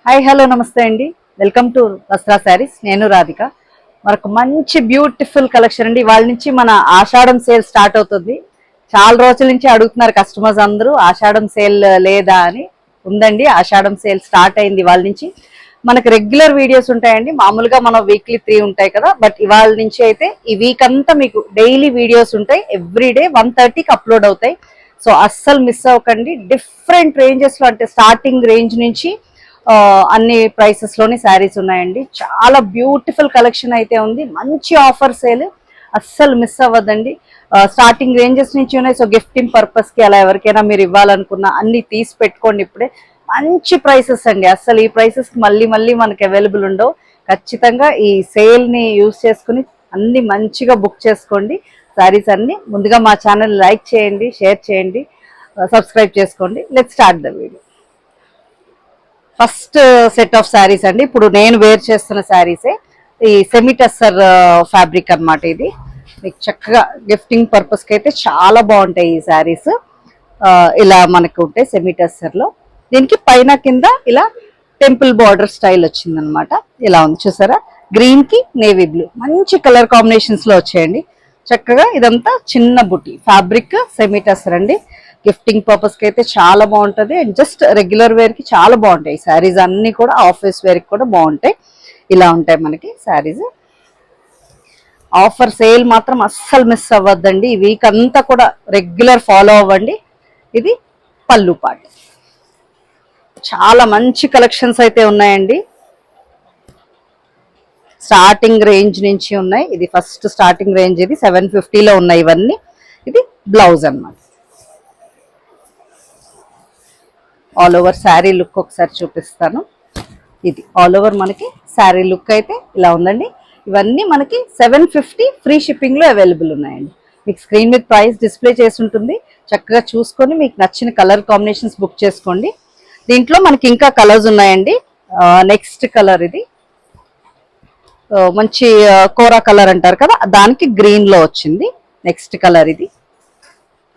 Hi hello నమస్తే అండి. Welcome to Vastra saris. నేను రాధిక. మనకు మంచి బ్యూటిఫుల్ కలెక్షన్ అండి. వాళ్ళ నుంచి మన ఆషాఢం సేల్ స్టార్ట్ అవుతుంది. చాలా రోజుల నుంచి అడుగుతున్నారు కస్టమర్స్ అందరూ ఆషాఢం సేల్ లేదా అని. ఉందండి, ఆషాఢం సేల్ స్టార్ట్ అయింది వాళ్ళ నుంచి. మనకు రెగ్యులర్ వీడియోస్ ఉంటాయండి. మామూలుగా మనం వీక్లీ 3 ఉంటాయి కదా, బట్ ఇవాళ నుంచి అయితే ఈ వీక్ అంతా మీకు డైలీ వీడియోస్ ఉంటాయి. ఎవ్రీడే 1:30కి అప్లోడ్ అవుతాయి. సో అస్సలు మిస్ అవ్వకండి. డిఫరెంట్ రేంజెస్ లో, అంటే స్టార్టింగ్ రేంజ్ నుంచి అన్ని ప్రైసెస్ లోని శారీస్ ఉన్నాయండి. చాలా బ్యూటిఫుల్ కలెక్షన్ అయితే ఉంది. మంచి ఆఫర్ సేల్, అస్సలు మిస్ అవ్వద్దండి. స్టార్టింగ్ రేంజెస్ నుంచి ఉన్నాయి. సో గిఫ్టింగ్ పర్పస్ కి అలా ఎవరికైనా మీరు ఇవ్వాలనుకున్నా అన్ని తీసి పెట్టుకోండి. ఇప్పుడే మంచి ప్రైసెస్ అండి. అస్సలు ఈ ప్రైసెస్ కి మళ్ళీ మళ్ళీ మనకి అవైలబుల్ ఉండవు. ఖచ్చితంగా ఈ సేల్ ని యూజ్ చేసుకుని అన్ని మంచిగా బుక్ చేసుకోండి. శారీస్ అన్ని ముందుగా మా ఛానల్ లైక్ చేయండి, షేర్ చేయండి, సబ్స్క్రైబ్ చేసుకోండి. Let's start the video. First set of saris అండి. ఇప్పుడు నేను వేర్ చేస్తున్న శారీసే ఈ సెమీ టస్సర్ ఫ్యాబ్రిక్ అనమాట. ఇది మీకు చక్కగా గిఫ్టింగ్ పర్పస్కి అయితే చాలా బాగుంటాయి ఈ శారీస్. ఇలా మనకు ఉంటాయి సెమీ టస్సర్ లో. దీనికి పైన కింద ఇలా టెంపుల్ బార్డర్ స్టైల్ వచ్చిందనమాట. ఇలా ఉంది చూసారా, గ్రీన్ కి నేవీ బ్లూ మంచి కలర్ కాంబినేషన్స్ లో వచ్చాయండి. చక్కగా ఇదంతా చిన్న బుట్టి ఫ్యాబ్రిక్ సెమీ టస్సర్ అండి. గిఫ్టింగ్ పర్పస్ కి అయితే చాలా బాగుంటది. అండ్ జస్ట్ రెగ్యులర్ వేర్ కి చాలా బాగుంటాయి శారీస్ అన్ని కూడా. ఆఫీస్ వేర్ కి కూడా బాగుంటాయి. ఇలా ఉంటాయి మనకి శారీస్. ఆఫర్ సేల్ మాత్రం అస్సలు మిస్ అవ్వద్దండి. ఈ వీక్ అంతా కూడా రెగ్యులర్ ఫాలో అవ్వండి. ఇది పళ్ళు పార్ట్. చాలా మంచి కలెక్షన్స్ అయితే ఉన్నాయండి. స్టార్టింగ్ రేంజ్ నుంచి ఉన్నాయి. ఇది ఫస్ట్ స్టార్టింగ్ రేంజ్, ఇది 750లో ఉన్నాయి ఇవన్నీ. ఇది బ్లౌజ్ అన్నమాట. ఆల్ ఓవర్ శారీ లుక్ ఒకసారి చూపిస్తాను. ఇది ఆల్ ఓవర్ మనకి శారీ లుక్ అయితే ఇలా ఉందండి. ఇవన్నీ మనకి 750 ఫ్రీ షిప్పింగ్ లో అవైలబుల్ ఉన్నాయండి. మీకు స్క్రీన్ మీద ప్రైస్ డిస్ప్లే చేసి ఉంటుంది. చక్కగా చూసుకొని మీకు నచ్చిన కలర్ కాంబినేషన్స్ బుక్ చేసుకోండి. దీంట్లో మనకి ఇంకా కలర్స్ ఉన్నాయండి. నెక్స్ట్ కలర్ ఇది మంచి కోరా కలర్ అంటారు కదా, దానికి గ్రీన్ లో వచ్చింది. నెక్స్ట్ కలర్ ఇది.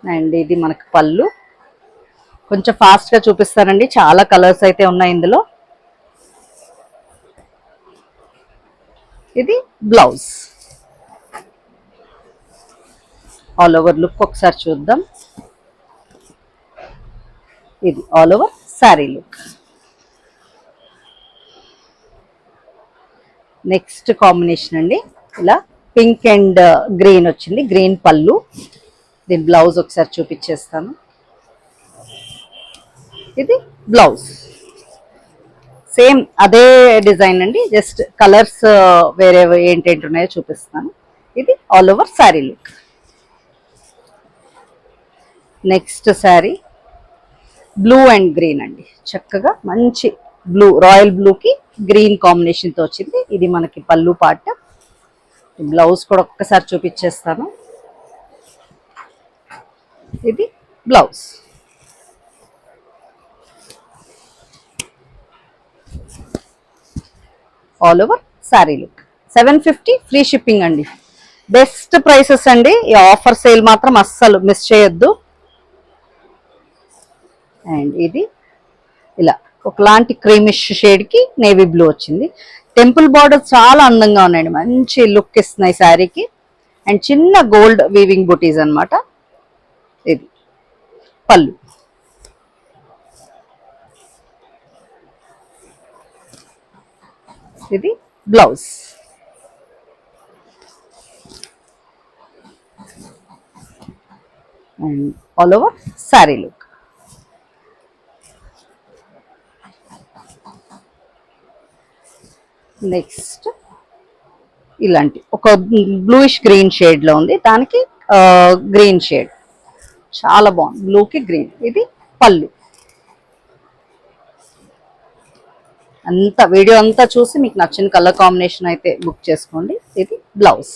అండ్ ఇది మనకి పళ్ళు. కొంచెం ఫాస్ట్ గా చూపిస్తానండి, చాలా కలర్స్ అయితే ఉన్నాయి ఇందులో. ఇది బ్లౌజ్. ఆల్ ఓవర్ లుక్ ఒకసారి చూద్దాం. ఇది all over sari look. Next combination అండి, ఇలా పింక్ అండ్ గ్రీన్ వచ్చింది. గ్రీన్ పళ్ళు. దీని బ్లౌజ్ ఒకసారి చూపించేస్తాను. ఇది బ్లౌజ్. సేమ్ అదే డిజైన్ అండి, జస్ట్ కలర్స్ వేరే ఏంటేంటి ఉన్నాయో చూపిస్తాను. ఇది all over sari look. Next sari blue and green అండి. చక్కగా మంచి బ్లూ, రాయల్ బ్లూకి గ్రీన్ కాంబినేషన్తో వచ్చింది. ఇది మనకి పళ్ళు పార్ట్. బ్లౌజ్ కూడా ఒక్కసారి చూపించేస్తాను. ఇది blouse. All over sari look. 750 free shipping అండి. బెస్ట్ ప్రైసెస్ అండి. ఈ ఆఫర్ సేల్ మాత్రం అస్సలు మిస్ చేయొద్దు. అండ్ ఇది ఇలా ఒకలాంటి క్రీమిష్ షేడ్ కి నేవీ బ్లూ వచ్చింది. టెంపుల్ బార్డర్ చాలా అందంగా ఉన్నాయండి, మంచి లుక్ ఇస్తున్నాయి శారీకి. అండ్ చిన్న గోల్డ్ వీవింగ్ బుటీస్ అన్నమాట. ఇది పళ్ళు. ఇది blouse. And all over sari look. Next ఇలాంటి ఒక బ్లూయిష్ గ్రీన్ షేడ్ లో ఉంది, దానికి గ్రీన్ షేడ్ చాలా బాగుంది. బ్లూకి గ్రీన్. ఇది పళ్ళు. అంతా వీడియో అంతా చూసి మీకు నచ్చిన కలర్ కాంబినేషన్ అయితే బుక్ చేసుకోండి. ఇది బ్లౌజ్.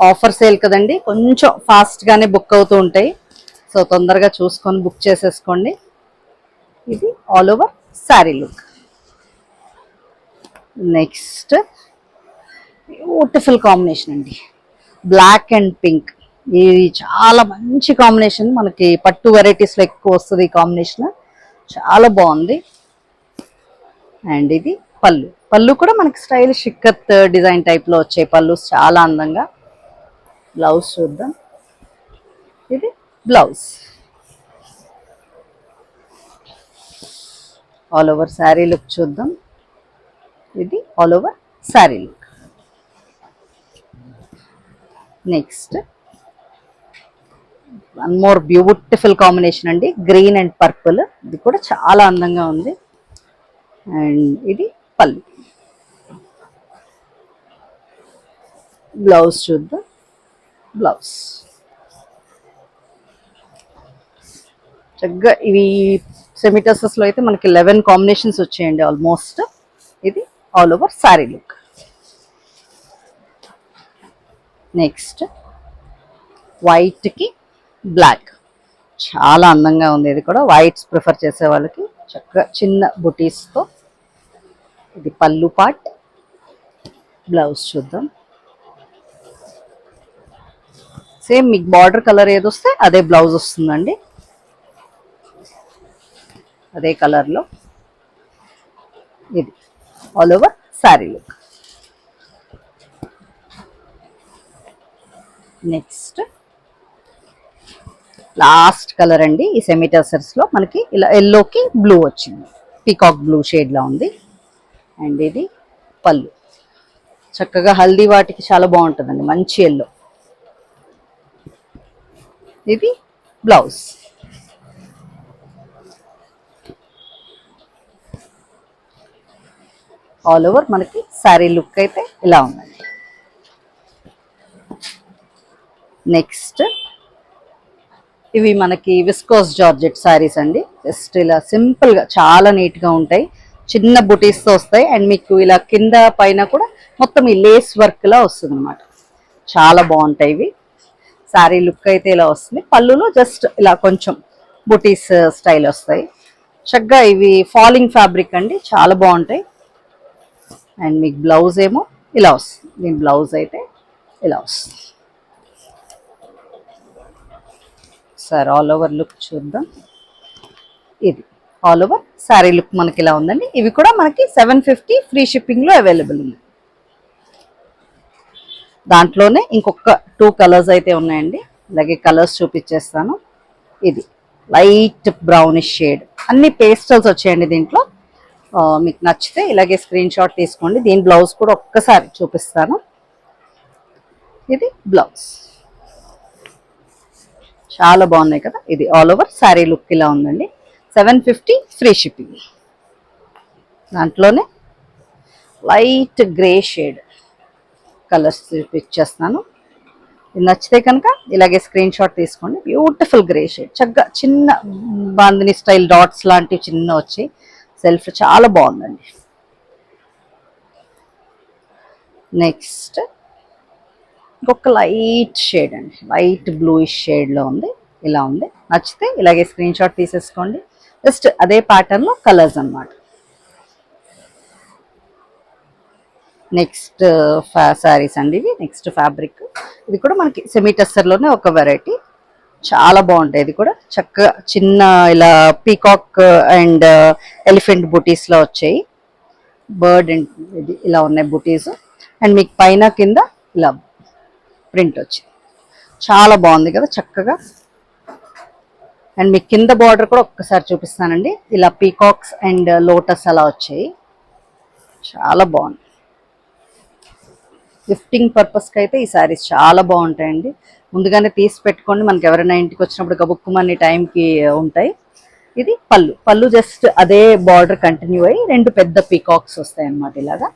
ఆఫర్ సేల్ కదండి, కొంచెం ఫాస్ట్ గానే బుక్ అవుతూ ఉంటాయి. సో తొందరగా చూసుకొని బుక్ చేసేసుకోండి. ఇది all over sari look. Next beautiful combination అండి, బ్లాక్ అండ్ పింక్. ఇది చాలా మంచి కాంబినేషన్. మనకి పట్టు వెరైటీస్ లో ఎక్కువ వస్తుంది ఈ కాంబినేషన్. చాలా బాగుంది. అండ్ ఇది పళ్ళు. పళ్ళు కూడా మనకి స్టైలిష్ ఇక్కత్ డిజైన్ టైప్లో వచ్చే పళ్ళు, చాలా అందంగా. బ్లౌజ్ చూద్దాం. ఇది blouse. All over sari look చూద్దాం. ఇది all over sari look. Next one more beautiful combination అండి, గ్రీన్ అండ్ పర్పుల్. ఇది కూడా చాలా అందంగా ఉంది. అండ్ ఇది పళ్ళు. బ్లౌజ్ చూద్దాం. బ్లౌజ్ చక్కగా ఇవి సెమీటసెస్లో అయితే మనకి 11 కాంబినేషన్స్ వచ్చాయండి ఆల్మోస్ట్. ఇది all over sari look. Next వైట్కి బ్లాక్, చాలా అందంగా ఉంది. ఇది కూడా వైట్స్ ప్రిఫర్ చేసే వాళ్ళకి చక్కగా చిన్న బుటీస్తో. ఇది పళ్ళు పార్ట్. బ్లౌజ్ చూద్దాం. సేమ్ మీకు బార్డర్ కలర్ ఏదొస్తే అదే బ్లౌజ్ వస్తుందండి, అదే కలర్లో. ఇది all over sari look. Next last colour అండి, ఈ సెమీటసర్స్లో మనకి ఇలా ఎల్లోకి బ్లూ వచ్చింది, పీకాక్ బ్లూ షేడ్లా ఉంది. అండ్ ఇది పళ్ళు. చక్కగా హల్దీ వాటికి చాలా బాగుంటుందండి, మంచి ఎల్లో. ఇది బ్లౌజ్. ఆల్ ఓవర్ మనకి శారీ లుక్ అయితే ఇలా ఉందండి. నెక్స్ట్ ఇవి మనకి విస్కోస్ జార్జెట్ శారీస్ అండి. జస్ట్ ఇలా సింపుల్గా చాలా నీట్గా ఉంటాయి, చిన్న బుటీస్తో వస్తాయి. అండ్ మీకు ఇలా కింద పైన కూడా మొత్తం ఈ లేస్ వర్క్లా వస్తుంది అనమాట, చాలా బాగుంటాయి ఇవి. శారీ లుక్ అయితే ఇలా వస్తుంది. పళ్ళులో జస్ట్ ఇలా కొంచెం బుటీస్ స్టైల్ వస్తాయి. చక్కగా ఇవి ఫాలింగ్ ఫ్యాబ్రిక్ అండి, చాలా బాగుంటాయి. అండ్ మీకు బ్లౌజ్ ఏమో ఇలా వస్తుంది. దీని బ్లౌజ్ అయితే ఇలా వస్తుంది. సార్ ఆల్ ఓవర్ లుక్ చూద్దాం. ఇది ఆల్ ఓవర్ శారీ లుక్ మనకి ఇలా ఉందండి. ఇవి కూడా మనకి 750 ఫ్రీ షిప్పింగ్లో అవైలబుల్ ఉంది. దాంట్లోనే ఇంకొక 2 కలర్స్ అయితే ఉన్నాయండి, అలాగే కలర్స్ చూపించేస్తాను. ఇది లైట్ బ్రౌనిష్ షేడ్, అన్ని పేస్టల్స్ వచ్చాయండి దీంట్లో. మీకు నచ్చితే ఇలాగే స్క్రీన్ షాట్ తీసుకోండి. దీని బ్లౌజ్ కూడా ఒక్కసారి చూపిస్తాను. ఇది బ్లౌజ్, చాలా బాగున్నాయి కదా. ఇది ఆల్ ఓవర్ శారీ లుక్ ఇలా ఉందండి. 750 ఫ్రీ షిప్పింగ్. దాంట్లోనే లైట్ గ్రే షేడ్ కలర్స్ చూపించేస్తాను. ఇది నచ్చితే కనుక ఇలాగే స్క్రీన్ షాట్ తీసుకోండి. బ్యూటిఫుల్ గ్రే షేడ్, చక్కగా చిన్న బాందిని స్టైల్ డాట్స్ లాంటివి చిన్న వచ్చి సెల్ఫ్ చాలా బాగుందండి. నెక్స్ట్ ఇంకొక లైట్ షేడ్ అండి, లైట్ బ్లూయిష్ షేడ్లో ఉంది, ఇలా ఉంది. నచ్చితే ఇలాగే స్క్రీన్ షాట్ తీసేసుకోండి. జస్ట్ అదే ప్యాటర్న్లో కలర్స్ అన్నమాట. నెక్స్ట్ శారీస్ అండి ఇవి. నెక్స్ట్ ఫ్యాబ్రిక్, ఇది కూడా మనకి సెమీ టస్సర్లోనే ఒక వెరైటీ, చాలా బాగుంటాయి. ఇది కూడా చక్కగా చిన్న ఇలా పీకాక్ అండ్ ఎలిఫెంట్ బుటీస్లో వచ్చాయి. బర్డ్ అండ్ ఇది ఇలా ఉన్నాయి బుటీస్. అండ్ మీకు పైన కింద ఇలా ప్రింట్ వచ్చింది, చాలా బాగుంది కదా చక్కగా. అండ్ మీకు కింద బార్డర్ కూడా ఒక్కసారి చూపిస్తానండి. ఇలా పీకాక్స్ అండ్ లోటస్ అలా వచ్చాయి, చాలా బాగుంది. గిఫ్టింగ్ పర్పస్కి అయితే ఈ శారీస్ చాలా బాగుంటాయండి. ముందుగానే తీసి పెట్టుకోండి, మనకి ఎవరైనా ఇంటికి వచ్చినప్పుడు గబుక్కుమని టైంకి ఉంటాయి. ఇది పళ్ళు. పళ్ళు జస్ట్ అదే బార్డర్ కంటిన్యూ అయ్యి 2 పెద్ద పీకాక్స్ వస్తాయి అన్నమాట, ఇలాగా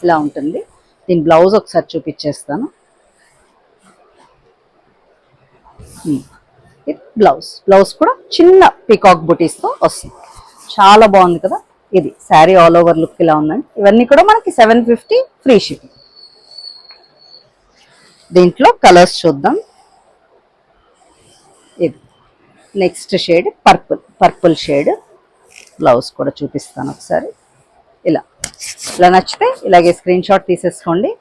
ఇలా ఉంటుంది. దీని బ్లౌజ్ ఒకసారి చూపించేస్తాను. ఇది బ్లౌజ్. బ్లౌజ్ కూడా చిన్న పీకాక్ బుటీస్తో వస్తుంది, చాలా బాగుంది కదా. ఇది శారీ ఆల్ ఓవర్ లుక్ ఇలా ఉందండి. ఇవన్నీ కూడా మనకి 750 ఫ్రీ షిప్పింగ్. దీంట్లో కలర్స్ చూద్దాం. ఇది next shade purple shade. Blouse కూడా చూపిస్తాను ఒకసారి. ఇలా ఇలా నచ్చితే ఇలాగే స్క్రీన్ షాట్ తీసేసుకోండి.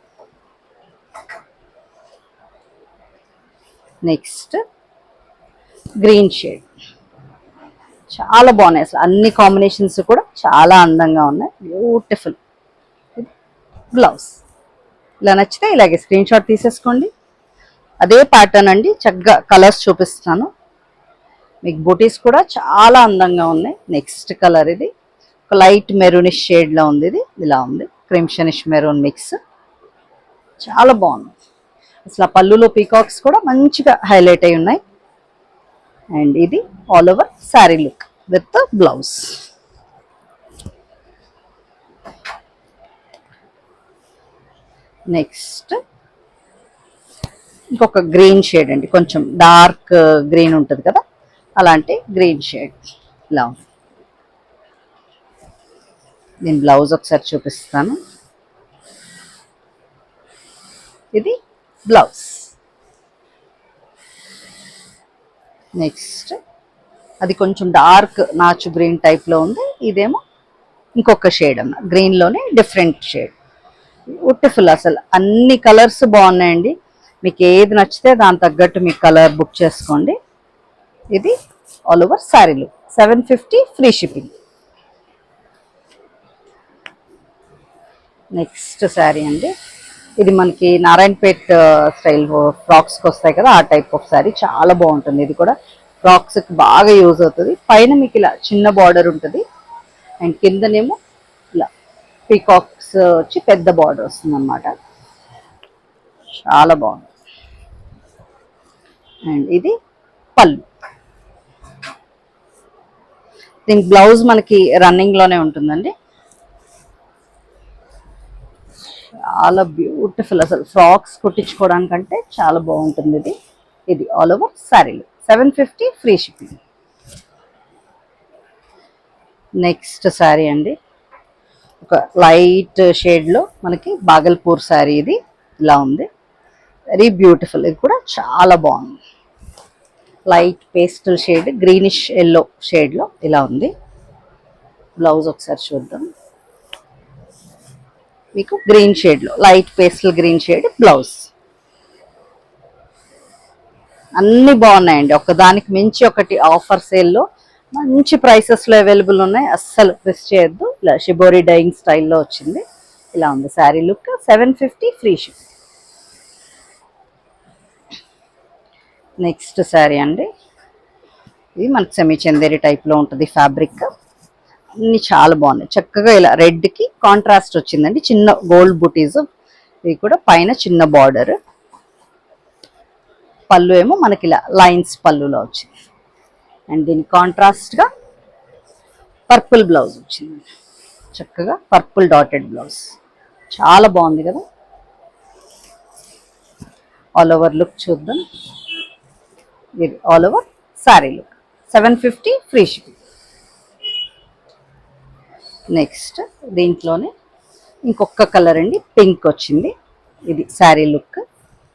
నెక్స్ట్ గ్రీన్ షేడ్, చాలా బాగున్నాయి అసలు, అన్ని కాంబినేషన్స్ కూడా చాలా అందంగా ఉన్నాయి. Beautiful blouse. ఇలా నచ్చితే ఇలాగే స్క్రీన్ షాట్ తీసేసుకోండి. అదే ప్యాటర్న్ అండి, చక్కగా కలర్స్ చూపిస్తాను మీకు. బూటీస్ కూడా చాలా అందంగా ఉన్నాయి. నెక్స్ట్ కలర్ ఇది ఒక లైట్ మెరూనిష్ షేడ్ లో ఉంది. ఇది ఇలా ఉంది, క్రిమ్షనిష్ మెరూన్ మిక్స్. చాలా బాగుంది అసలు. ఆ పళ్ళులో పీకాక్స్ కూడా మంచిగా హైలైట్ అయి ఉన్నాయి. అండ్ ఇది all over sari look with blouse. Next ఇంకొక గ్రీన్ షేడ్ అండి, కొంచెం డార్క్ గ్రీన్ ఉంటుంది కదా, అలాంటి గ్రీన్ షేడ్ ఇలా ఉంది. నేను బ్లౌజ్ ఒకసారి చూపిస్తాను. ఇది బ్లౌజ్. నెక్స్ట్ అది కొంచెం డార్క్ నాచు గ్రీన్ టైప్లో ఉంది. ఇదేమో ఇంకొక షేడ్ అన్న గ్రీన్లోనే డిఫరెంట్ షేడ్. బ్యూటిఫుల్ అసలు, అన్ని కలర్స్ బాగున్నాయండి. మీకు ఏది నచ్చితే దాని తగ్గట్టు మీకు కలర్ బుక్ చేసుకోండి. ఇది ఆల్ ఓవర్ శారీలు 750 ఫ్రీ షిప్పింగ్. నెక్స్ట్ శారీ అండి, ఇది మనకి నారాయణపేట్ స్టైల్ ఫ్రాక్స్కి వస్తాయి కదా, ఆ టైప్ ఆఫ్ శారీ. చాలా బాగుంటుంది. ఇది కూడా ఫ్రాక్స్కి బాగా యూజ్ అవుతుంది. పైన మీకు ఇలా చిన్న బార్డర్ ఉంటుంది అండ్ కిందనేమో ఇలా పీకాక్స్ వచ్చి పెద్ద బార్డర్ వస్తుంది అన్నమాట. చాలా బాగుంది. అండ్ ఇది పళ్ళు. దీని బ్లౌజ్ మనకి రన్నింగ్లోనే ఉంటుందండి. చాలా బ్యూటిఫుల్ అసలు, ఫ్రాక్స్ కుట్టించుకోవడానికంటే చాలా బాగుంటుంది ఇది. ఇది ఆల్ ఓవర్ శారీలు 750 ఫ్రీ షిప్పింగ్. నెక్స్ట్ శారీ అండి, ఒక లైట్ షేడ్లో మనకి బాగల్పూర్ శారీ. ఇది ఇలా ఉంది, వెరీ బ్యూటిఫుల్. ఇది కూడా చాలా బాగుంది. Light pastel shade, greenish yellow షేడ్లో ఇలా ఉంది. బ్లౌజ్ ఒకసారి చూద్దాం. మీకు గ్రీన్ షేడ్లో light pastel green shade blouse. అన్నీ బాగున్నాయండి, ఒకదానికి మించి ఒకటి. ఆఫర్ సేల్లో మంచి ప్రైసెస్లో అవైలబుల్ ఉన్నాయి, అస్సలు మిస్ చేయొద్దు. ఇలా షిబోరి డైయింగ్ స్టైల్లో వచ్చింది. ఇలా ఉంది sari look. 750 free ship. Next sari అండి, ఇది మనకి సెమీ చందేరి టైప్లో ఉంటుంది ఫ్యాబ్రిక్. అన్ని చాలా బాగున్నాయి. చక్కగా ఇలా రెడ్కి కాంట్రాస్ట్ వచ్చిందండి, చిన్న గోల్డ్ బుటీస్. ఇది కూడా పైన చిన్న బార్డర్. పళ్ళు ఏమో మనకి ఇలా లైన్స్ పళ్ళులో వచ్చింది. అండ్ దీని కాంట్రాస్ట్గా పర్పుల్ బ్లౌజ్ వచ్చింది. చక్కగా పర్పుల్ డాటెడ్ బ్లౌజ్. చాలా బాగుంది కదా. ఆల్ ఓవర్ లుక్ చూద్దాం. ఇది all over sari look 750 free shipping. Next దీంట్లోనే ఇంకొక కలర్ అండి, పింక్ వచ్చింది. ఇది శారీ లుక్.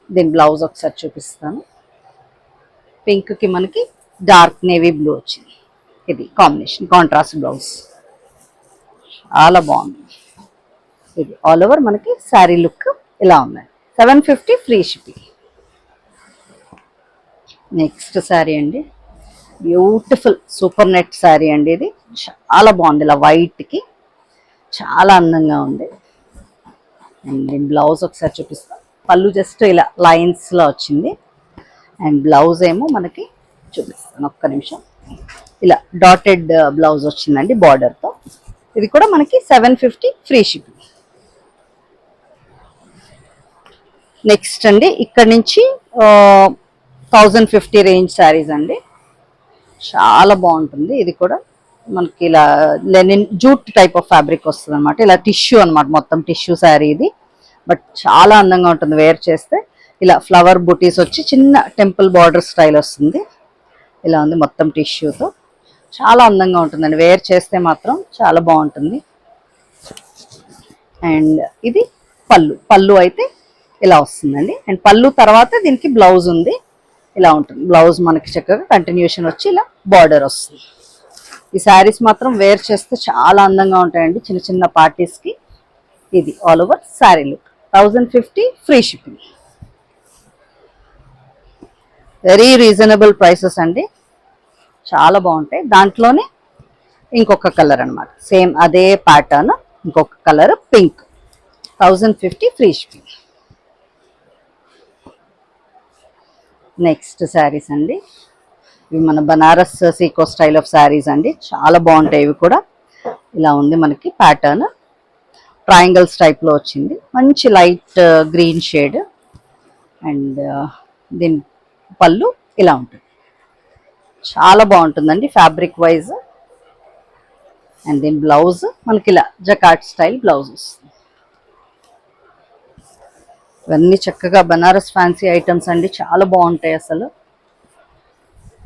దీని బ్లౌజ్ ఒకసారి చూపిస్తాను. పింక్కి మనకి డార్క్ నేవీ బ్లూ వచ్చింది. ఇది కాంబినేషన్ కాంట్రాస్ట్ బ్లౌజ్. చాలా బాగుంది. ఇది ఆల్ ఓవర్ మనకి శారీ లుక్ ఇలా ఉన్నాయి. 750 ఫ్రీ షిప్పింగ్. నెక్స్ట్ శారీ అండి, బ్యూటిఫుల్ సూపర్ నెట్ శారీ అండి. ఇది చాలా బాగుంది, ఇలా వైట్కి చాలా అందంగా ఉంది. అండ్ దీని బ్లౌజ్ ఒకసారి చూపిస్తాను. పళ్ళు జస్ట్ ఇలా లైన్స్లో వచ్చింది. అండ్ బ్లౌజ్ ఏమో మనకి చూపిస్తాను, ఒక్క నిమిషం. ఇలా డాటెడ్ బ్లౌజ్ వచ్చిందండి బార్డర్తో. ఇది కూడా మనకి 750 ఫ్రీ షిప్పింగ్. నెక్స్ట్ అండి, ఇక్కడ నుంచి 1050 రేంజ్ శారీస్ అండి. చాలా బాగుంటుంది. ఇది కూడా మనకి ఇలా linen jute type of fabric వస్తుంది అనమాట. ఇలా టిష్యూ అనమాట, మొత్తం టిష్యూ శారీ ఇది. బట్ చాలా అందంగా ఉంటుంది వేర్ చేస్తే. ఇలా ఫ్లవర్ బుటీస్ వచ్చి చిన్న టెంపుల్ బార్డర్ స్టైల్ వస్తుంది. ఇలా ఉంది మొత్తం టిష్యూతో. చాలా అందంగా ఉంటుందండి వేర్ చేస్తే మాత్రం, చాలా బాగుంటుంది. అండ్ ఇది పళ్ళు. పళ్ళు అయితే ఇలా వస్తుందండి. అండ్ పళ్ళు తర్వాత దీనికి బ్లౌజ్ ఉంది. ఇలా ఉంటుంది బ్లౌజ్ మనకి చక్కగా కంటిన్యూషన్ వచ్చి ఇలా బార్డర్ వస్తుంది. ఈ శారీస్ మాత్రం వేర్ చేస్తే చాలా అందంగా ఉంటాయండి చిన్న చిన్న పార్టీస్కి. ఇది all over sari look 1050 free shipping. Very reasonable prices అండి. చాలా బాగుంటాయి. దాంట్లోనే ఇంకొక కలర్ అన్నమాట, సేమ్ అదే ప్యాటర్న్, ఇంకొక colour pink. 1050 free shipping. Next saris అండి, ఇవి మన బనారస్ సీకో స్టైల్ ఆఫ్ శారీస్ అండి. చాలా బాగుంటాయి ఇవి కూడా. ఇలా ఉంది మనకి ప్యాటర్న్, ట్రయాంగిల్స్ టైప్లో వచ్చింది. మంచి లైట్ గ్రీన్ షేడ్. అండ్ దీని పళ్ళు ఇలా ఉంటుంది. చాలా బాగుంటుందండి ఫ్యాబ్రిక్ వైజ్. అండ్ దీని బ్లౌజ్ మనకి ఇలా జకాట్ స్టైల్ బ్లౌజ్ వస్తుంది. ఇవన్నీ చక్కగా బనారస్ ఫ్యాన్సీ ఐటమ్స్ అండి, చాలా బాగుంటాయి అసలు.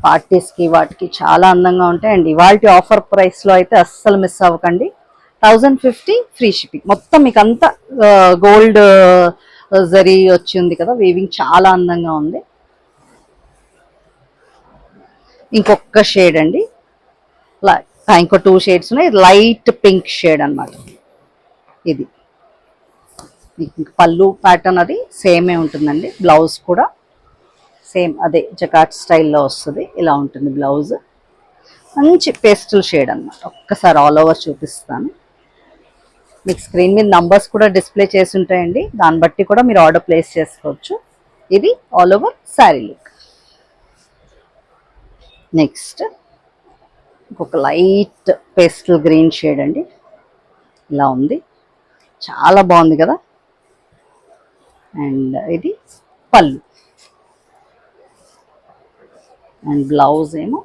పార్టీస్కి వాటికి చాలా అందంగా ఉంటాయి. అండ్ ఇవాళ ఆఫర్ ప్రైస్లో అయితే అస్సలు మిస్ అవ్వకండి. 1050 ఫ్రీ షిప్పింగ్. మొత్తం మీకు అంతా గోల్డ్ జరీ వచ్చి ఉంది కదా, వీవింగ్ చాలా అందంగా ఉంది. ఇంకొక షేడ్ అండి, ఇంకో 2 షేడ్స్ ఉన్నాయి. లైట్ పింక్ షేడ్ అన్నమాట ఇది. పళ్ళు ప్యాటర్న్ అది సేమే ఉంటుందండి. బ్లౌజ్ కూడా సేమ్ అదే జకాట్ స్టైల్లో వస్తుంది. ఇలా ఉంటుంది బ్లౌజ్. మంచి పేస్టల్ షేడ్ అన్నమాట. ఒక్కసారి ఆల్ ఓవర్ చూపిస్తాను మీకు. స్క్రీన్ మీద నంబర్స్ కూడా డిస్ప్లే చేసి ఉంటాయండి, దాన్ని బట్టి కూడా మీరు ఆర్డర్ ప్లేస్ చేసుకోవచ్చు. ఇది all over sari look. Next ఇంకొక లైట్ పేస్టల్ గ్రీన్ షేడ్ అండి, ఇలా ఉంది. చాలా బాగుంది కదా. అండ్ ఇది పళ్ళు. అండ్ బ్లౌజ్ ఏమో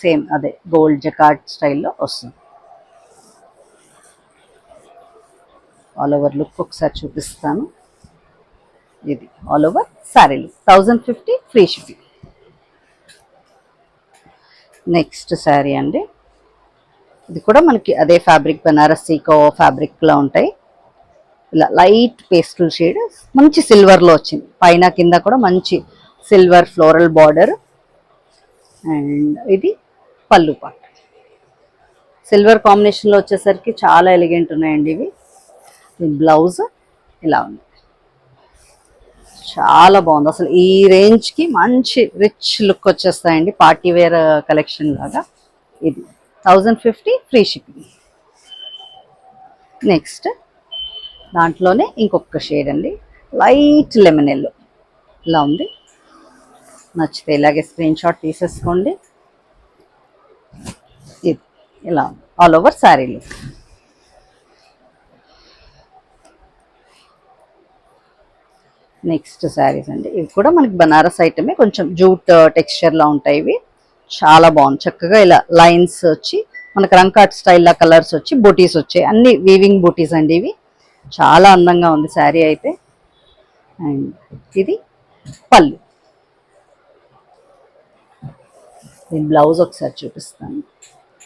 సేమ్ అదే గోల్డ్ జకాట్ స్టైల్లో వస్తుంది. ఆల్ ఓవర్ లుక్ ఒకసారి చూపిస్తాను. ఇది all over sari look. 1050 free shipping. Next sari అండి, ఇది కూడా మనకి అదే ఫ్యాబ్రిక్, బనారస్ సీకో ఫ్యాబ్రిక్లో ఉంటాయి. ఇలా లైట్ పేస్టల్ షేడ్, మంచి సిల్వర్లో వచ్చింది. పైన కింద కూడా మంచి సిల్వర్ ఫ్లోరల్ బార్డర్. అండ్ ఇది పళ్ళు పార్ట్. సిల్వర్ కాంబినేషన్లో వచ్చేసరికి చాలా ఎలిగెంట్ ఉన్నాయండి ఇవి. బ్లౌజ్ ఇలా ఉంది. చాలా బాగుంది అసలు. ఈ రేంజ్కి మంచి రిచ్ లుక్ వచ్చేస్తాయండి, పార్టీ వేర్ కలెక్షన్ లాగా. ఇది 1050 ఫ్రీ షిప్పింగ్. నెక్స్ట్ దాంట్లోనే ఇంకొక షేడ్ అండి, లైట్ లెమన్ ఎల్లో. ఇలా ఉంది. నచ్చితే ఇలాగే స్క్రీన్ షాట్ తీసేసుకోండి. ఇది ఇలా all over sari look. Next saris అండి, ఇవి కూడా మనకి బనారస్ ఐటమే, కొంచెం జూట్ టెక్స్చర్లో ఉంటాయి ఇవి. చాలా బాగుంది. చక్కగా ఇలా లైన్స్ వచ్చి మనకు రంకాట్ స్టైల్లో కలర్స్ వచ్చి బూటీస్ వచ్చాయి. అన్ని వీవింగ్ బూటీస్ అండి ఇవి. చాలా అందంగా ఉంది శారీ అయితే. అండ్ ఇది పళ్ళు. నేను బ్లౌజ్ ఒకసారి చూపిస్తాను.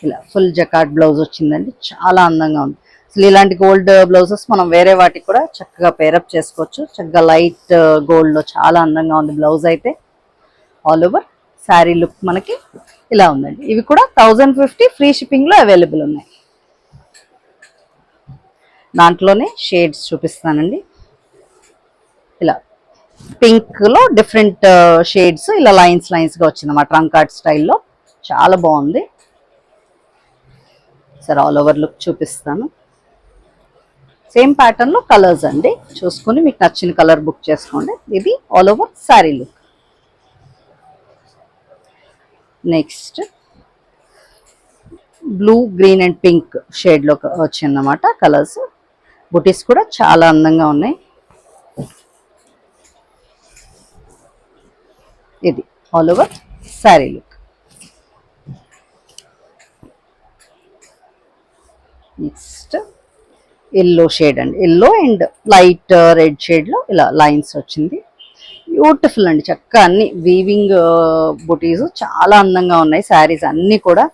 ఇలా ఫుల్ జకాట్ బ్లౌజ్ వచ్చిందండి, చాలా అందంగా ఉంది. అసలు ఇలాంటి గోల్డ్ బ్లౌజెస్ మనం వేరే వాటికి కూడా చక్కగా పేరప్ చేసుకోవచ్చు. చక్కగా లైట్ గోల్డ్లో చాలా అందంగా ఉంది బ్లౌజ్ అయితే. ఆల్ ఓవర్ శారీ లుక్ మనకి ఇలా ఉందండి. ఇవి కూడా 1050 ఫ్రీ షిప్పింగ్లో అవైలబుల్ ఉన్నాయి. దాంట్లోనే షేడ్స్ చూపిస్తానండి. ఇలా పింక్లో డిఫరెంట్ షేడ్స్ ఇలా లైన్స్గా వచ్చిందన్నమాట, రంకాట్ స్టైల్లో. చాలా బాగుంది. సరే ఆల్ ఓవర్ లుక్ చూపిస్తాను. సేమ్ ప్యాటర్న్లో కలర్స్ అండి, చూసుకుని మీకు నచ్చిన కలర్ బుక్ చేసుకోండి. ఇది all over sari look. Next blue, green and pink షేడ్లో వచ్చిందన్నమాట కలర్స్. బుటీస్ కూడా చాలా అందంగా ఉన్నాయి. ఇది all over sari look. Next yellow shade అండి, ఎల్లో అండ్ లైట్ రెడ్ షేడ్లో ఇలా లైన్స్ వచ్చింది. బ్యూటిఫుల్ అండి, చక్కగా అన్ని వీవింగ్ బుటీస్ చాలా అందంగా ఉన్నాయి. శారీస్ అన్నీ కూడా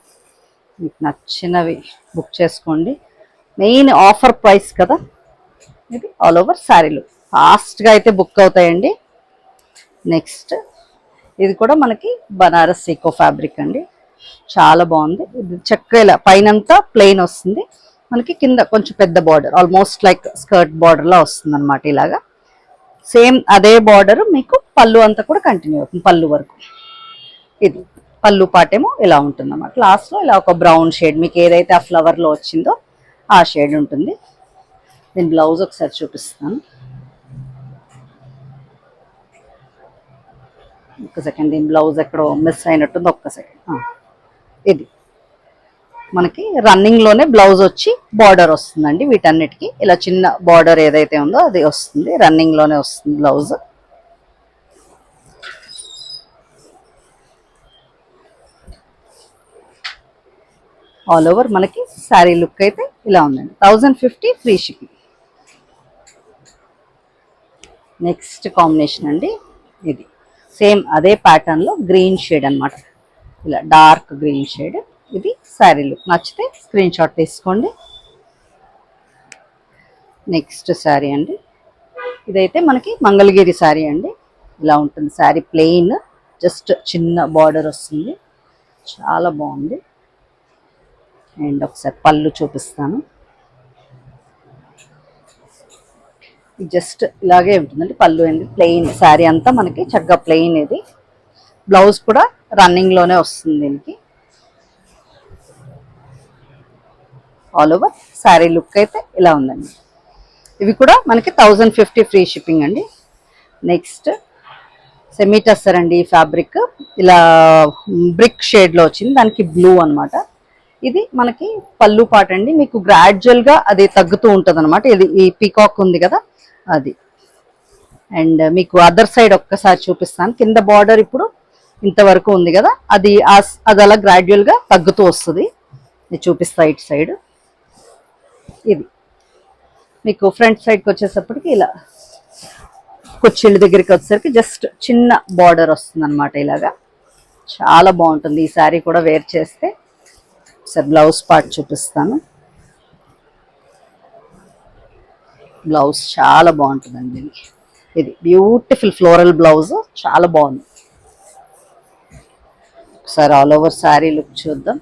మీకు నచ్చినవి బుక్ చేసుకోండి. మెయిన్ ఆఫర్ ప్రైస్ కదా ఇది. ఆల్ ఓవర్ శారీలు ఫాస్ట్గా అయితే బుక్ అవుతాయండి. నెక్స్ట్ ఇది కూడా మనకి బనారస్ సీకో ఫ్యాబ్రిక్ అండి, చాలా బాగుంది. ఇది చక్కగా ఇలా పైనంతా ప్లెయిన్ వస్తుంది, మనకి కింద కొంచెం పెద్ద బార్డర్, ఆల్మోస్ట్ లైక్ స్కర్ట్ బార్డర్లా వస్తుంది అనమాట. ఇలాగా సేమ్ అదే బార్డర్ మీకు పళ్ళు అంతా కూడా కంటిన్యూ అవుతుంది, పళ్ళు వరకు. ఇది పళ్ళు పాటేమో ఇలా ఉంటుంది అన్నమాట. లాస్ట్లో ఇలా ఒక బ్రౌన్ షేడ్ మీకు ఏదైతే ఆ ఫ్లవర్లో వచ్చిందో ఆ షేడ్ ఉంటుంది. నేను బ్లౌజ్ ఒకసారి చూపిస్తాను. ఒక్క సెకండ్, దీని బ్లౌజ్ ఎక్కడో మిస్ అయినట్టుంది, ఒక్క సెకండ్. ఇది మనకి రన్నింగ్లోనే బ్లౌజ్ వచ్చి బార్డర్ వస్తుందండి. వీటన్నిటికీ ఇలా చిన్న బార్డర్ ఏదైతే ఉందో అది వస్తుంది, రన్నింగ్లోనే వస్తుంది బ్లౌజ్. ఆల్ ఓవర్ మనకి శారీ లుక్ అయితే ఇలా ఉందండి. 1050 ఫ్రీ షిప్పింగ్. నెక్స్ట్ కాంబినేషన్ అండి, ఇది సేమ్ అదే ప్యాటర్న్లో గ్రీన్ షేడ్ అనమాట, ఇలా డార్క్ గ్రీన్ షేడ్. ఇది శారీ లుక్. నచ్చితే స్క్రీన్ షాట్ తీసుకోండి. నెక్స్ట్ శారీ అండి, ఇదైతే మనకి మంగళగిరి శారీ అండి. ఇలా ఉంటుంది శారీ, ప్లెయిన్, జస్ట్ చిన్న బార్డర్ వస్తుంది, చాలా బాగుంది. అండ్ ఒకసారి పళ్ళు చూపిస్తాను. జస్ట్ ఇలాగే ఉంటుందండి పళ్ళు అండి, ప్లెయిన్ శారీ అంతా మనకి చక్కగా ప్లెయిన్. ఇది బ్లౌజ్ కూడా రన్నింగ్లోనే వస్తుంది దీనికి. ఆల్ ఓవర్ శారీ లుక్ అయితే ఇలా ఉందండి. ఇవి కూడా మనకి 1050 ఫ్రీ షిప్పింగ్ అండి. నెక్స్ట్ సెమీ టస్సర్ అండి, ఫ్యాబ్రిక్ ఇలా బ్రిక్ షేడ్లో వచ్చింది, దానికి బ్లూ అనమాట. ఇది మనకి పళ్ళు పాట అండి, మీకు గ్రాడ్యువల్గా అది తగ్గుతూ ఉంటుంది అనమాట. ఇది ఈ పీకాక్ ఉంది కదా అది. అండ్ మీకు అదర్ సైడ్ ఒక్కసారి చూపిస్తాను. కింద బార్డర్ ఇప్పుడు ఇంతవరకు ఉంది కదా, అది అలా గ్రాడ్యువల్గా తగ్గుతూ వస్తుంది. ఇది చూపిస్తా ఇటు సైడ్. ఇది మీకు ఫ్రంట్ సైడ్కి వచ్చేసప్పటికి ఇలా కుచ్చిళ్ళ దగ్గరికి వచ్చేసరికి జస్ట్ చిన్న బార్డర్ వస్తుంది అనమాట. ఇలాగా చాలా బాగుంటుంది ఈ శారీ కూడా వేర్ చేస్తే. సార్ బ్లౌజ్ పార్ట్ చూపిస్తాను. బ్లౌజ్ చాలా బాగుంటుందండి దీనికి. ఇది బ్యూటిఫుల్ ఫ్లోరల్ బ్లౌజ్, చాలా బాగుంది. ఒకసారి ఆల్ ఓవర్ శారీ లుక్ చూద్దాం.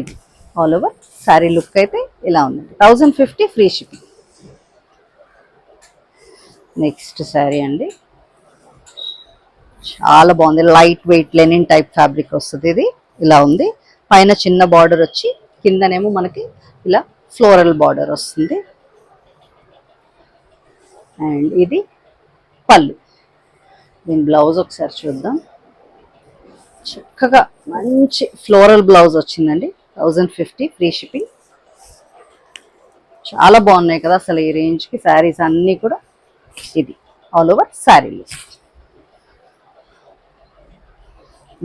ఇది ఆల్ ఓవర్ శారీ లుక్ అయితే ఇలా ఉందండి. 1050 ఫ్రీ షిప్పింగ్. నెక్స్ట్ శారీ అండి, చాలా బాగుంది. Light weight Lenin type fabric వస్తుంది. ఇది ఇలా ఉంది, పైన చిన్న బార్డర్ వచ్చి కిందనేమో మనకి ఇలా ఫ్లోరల్ బార్డర్ వస్తుంది. అండ్ ఇది పళ్ళు. దీని బ్లౌజ్ ఒకసారి చూద్దాం. చక్కగా మంచి ఫ్లోరల్ బ్లౌజ్ వచ్చిందండి. 1050 ఫ్రీ షిప్పింగ్. చాలా బాగున్నాయి కదా అసలు ఈ రేంజ్కి శారీస్ అన్నీ కూడా. ఇది ఆల్ ఓవర్ శారీలు.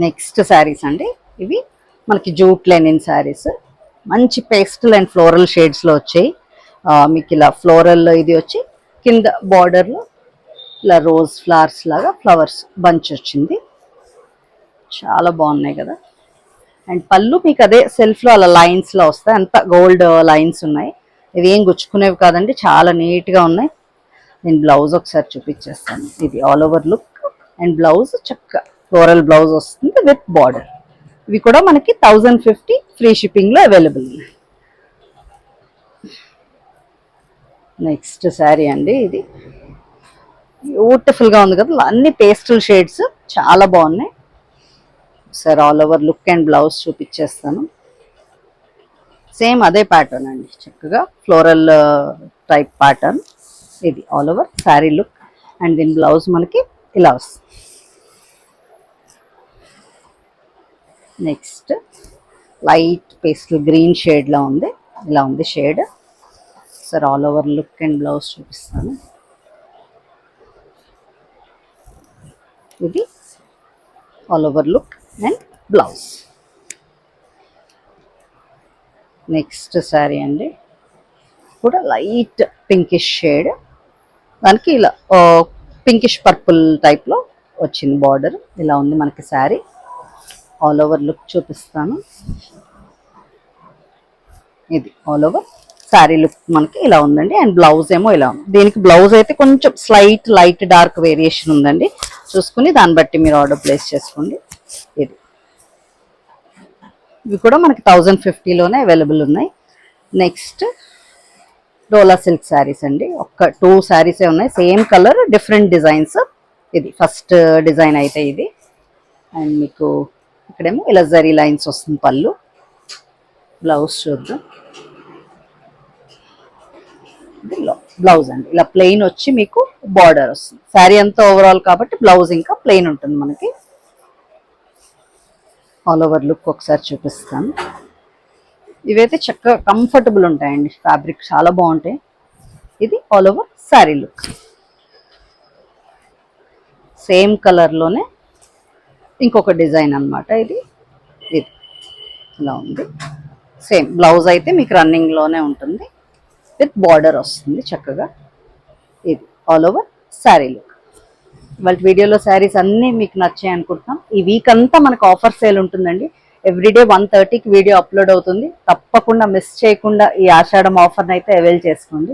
నెక్స్ట్ శారీస్ అండి, ఇవి మనకి జూట్ లెనిన్ శారీస్, మంచి పేస్టల్ అండ్ ఫ్లోరల్ షేడ్స్లో వచ్చాయి. మీకు ఇలా ఫ్లోరల్ ఇది వచ్చి కింద బార్డర్లో ఇలా రోజ్ ఫ్లవర్స్ లాగా ఫ్లవర్స్ బంచ్ వచ్చింది. చాలా బాగున్నాయి కదా. అండ్ పళ్ళు మీకు అదే సెల్ఫ్లో అలా లైన్స్లో వస్తాయి, అంత గోల్డ్ లైన్స్ ఉన్నాయి. ఇవి ఏం గుచ్చుకునేవి కాదండి, చాలా నీట్గా ఉన్నాయి. నేను బ్లౌజ్ ఒకసారి చూపించేస్తాను. ఇది all over look and blouse చక్క ఫ్లోరల్ బ్లౌజ్ వస్తుంది విత్ బార్డర్. ఇవి కూడా మనకి 1050 ఫ్రీ షిప్పింగ్లో అవైలబుల్ ఉన్నాయి. నెక్స్ట్ శారీ అండి, ఇది బ్యూటిఫుల్గా ఉంది కదా, అన్ని పేస్టల్ షేడ్స్ చాలా బాగున్నాయి. Sir all over look and blouse చూపించేస్తాను. సేమ్ అదే ప్యాటర్న్ అండి, చక్కగా ఫ్లోరల్ టైప్ ప్యాటర్న్. ఇది all over sari look and దీని బ్లౌజ్ మనకి ఇలా వస్తుంది. నెక్స్ట్ లైట్ పేస్టల్ గ్రీన్ షేడ్లో ఉంది, ఇలా ఉంది shade. Sir all over look and blouse చూపిస్తాను. ఇది all over look and blouse. Next sari అండి, కూడా లైట్ పింకిష్ షేడ్, దానికి ఇలా పింకిష్ పర్పుల్ టైప్లో వచ్చింది బార్డర్. ఇలా ఉంది మనకి శారీ. ఆల్ ఓవర్ లుక్ చూపిస్తాను. ఇది ఆల్ ఓవర్ శారీ లుక్ మనకి ఇలా ఉందండి. అండ్ బ్లౌజ్ ఏమో ఇలా ఉంది. దీనికి బ్లౌజ్ అయితే కొంచెం స్లైట్ లైట్ డార్క్ వేరియేషన్ ఉందండి, చూసుకుని దాన్ని బట్టి మీరు ఆర్డర్ ప్లేస్ చేసుకోండి. ఇది ఇవి కూడా మనకి 1050లోనే అవైలబుల్ ఉన్నాయి. నెక్స్ట్ డోలా సిల్క్ శారీస్ అండి, ఒక 2 శారీసే ఉన్నాయి, సేమ్ కలర్ డిఫరెంట్ డిజైన్స్. ఇది ఫస్ట్ డిజైన్ అయితే ఇది అండ్ మీకు ఇక్కడేమో ఇలా జరీ లైన్స్ వస్తుంది పళ్ళు. బ్లౌజ్ చూద్దాం. బ్లౌజ్ అండి ఇలా ప్లెయిన్ వచ్చి మీకు బార్డర్ వస్తుంది. శారీ అంతా ఓవరాల్ కాబట్టి బ్లౌజ్ ఇంకా ప్లెయిన్ ఉంటుంది మనకి. ఆల్ ఓవర్ లుక్ ఒకసారి చూపిస్తాను. ఇవైతే చక్కగా కంఫర్టబుల్ ఉంటాయండి, ఫ్యాబ్రిక్ చాలా బాగుంటాయి. ఇది all over sari look. Same కలర్లోనే ఇంకొక డిజైన్ అనమాట. ఇది ఇలా ఉంది. సేమ్ బ్లౌజ్ అయితే మీకు రన్నింగ్లోనే ఉంటుంది, విత్ బార్డర్ వస్తుంది చక్కగా. ఇది ఆల్ ఓవర్ శారీ లుక్. వాళ్ళ వీడియోలో శారీస్ అన్నీ మీకు నచ్చాయి అనుకుంటున్నాం. ఈ వీక్ అంతా మనకు ఆఫర్ సేల్ ఉంటుందండి. ఎవ్రీడే 1:30కి వీడియో అప్లోడ్ అవుతుంది. తప్పకుండా మిస్ చేయకుండా ఈ ఆషాఢం ఆఫర్ని అయితే అవైల్ చేసుకోండి.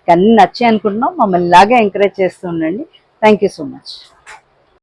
అన్నీ నచ్చాయి అనుకుంటున్నాం. మమ్మల్ని ఇలాగే ఎంకరేజ్ చేస్తూ ఉండండి. Thank you so much.